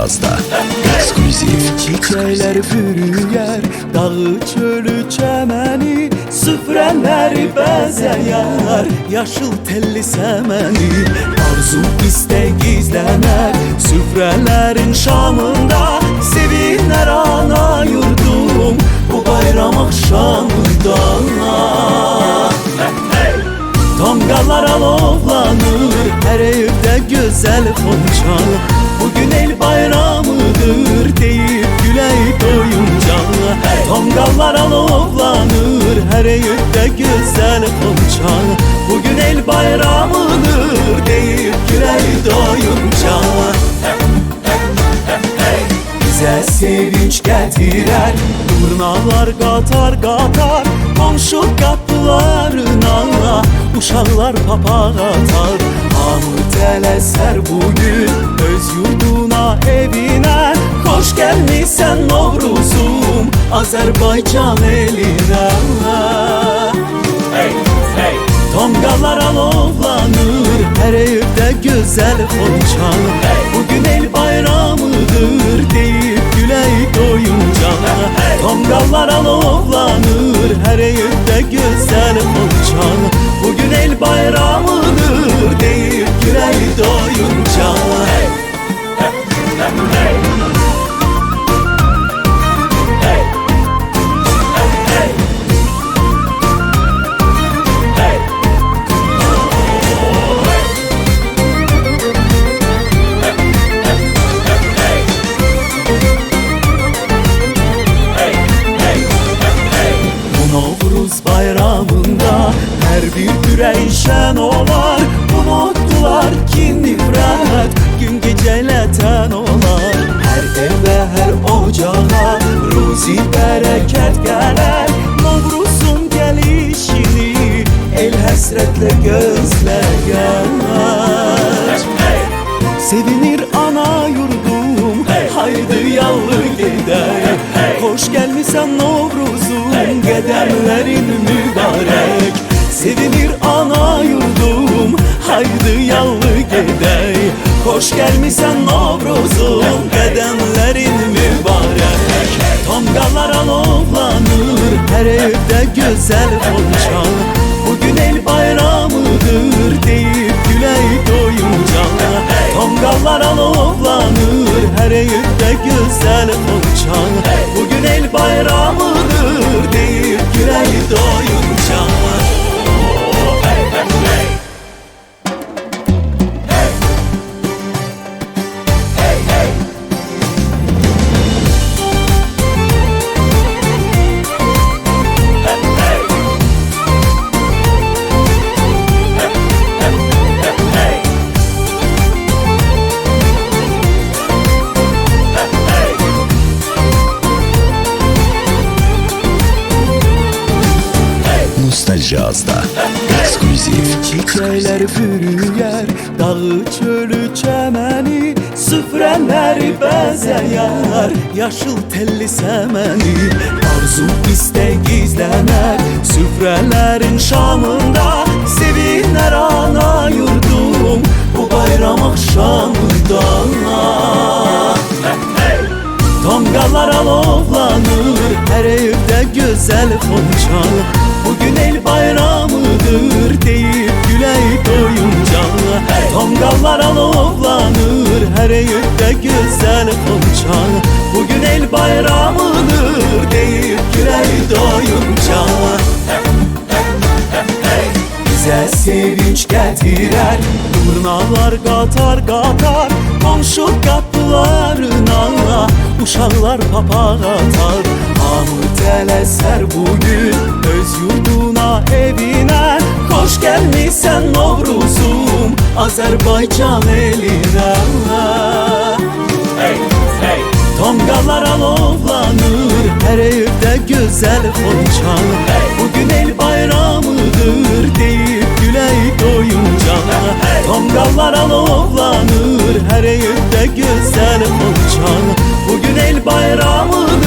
cihazda ekskluziv. Çiçekler bürüyer dağı çölü çemeni, süfreleri bezeyer yaşıl telli semeni. Arzu iste gizlener süfrelerin şamında, sevinler ana yurdum bu bayram akşamında. Tongalar alovlanır her evde güzel konçal, bugün el bayramıdır deyip güley doyunca. Tongalar alovlanır her evde güzel konçal, bugün el bayramıdır deyip güley doyunca. Bize sevinç getirer durnalar qatar qatar, komşu kapılarına uşaqlar papaq atar. Hamı tələsər bugün öz yurduna evinə, xoş gəlmisən Novruzum Azərbaycan elinə. Tongalar alovlanır her evde güzel konçal, bugün el bayramıdır deyip güley doyunca. Tongalar alovlanır her evde güzel konçal, bugün el bayramıdır deyip güley doyunca. Bayramında her bir yüreğişen olar, unuttular ki nifret gün geceleten olar. Her eve her ocağa ruzi bereket gelir, Novruz'un gelişini el hasretle gözleyen. Sevinir ana yurdum haydi yallı gider, hoş gelmişsen Novruz'um qədəmlərin mübarək. Sevinir ana yurdum haydi yallı gedək, hoş gelmişsen Novruz'um qədəmlərin mübarək. Tongalar alovlanır her evde güzel konçal, bugün el bayramıdır deyip güley doyunca. Tongalar alovlanır her evde güzel konçal, bugün el bayramıdır deyip güley doyunca. Cihazda ekskluziv. Çiçekler bürüyer dağı çölü çemeni, süfreleri bezeyer yaşıl telli semeni. Arzu iste gizlener süfrelerin şamında, sevinler ana yurdum bu bayram akşamında. Tongalar alovlanır her evde güzel konçal, bugün el bayramıdır deyip güley doyunca. Tongalar alovlanır her evde güzel konçal, bugün el bayramıdır deyip güley doyunca. Bize sevinç getirer durnalar qatar qatar, komşu kapılarına uşaqlar papaq atar. Hamı tələsər bugün öz yurduna evinə, xoş gəlmisən Novruzum Azərbaycan elinə. Tongalar alovlanır her evde güzel konçal, bugün el bayramıdır deyip güley doyunca. Tongalar alovlanır her evde güzel konçal, bugün el bayramıdır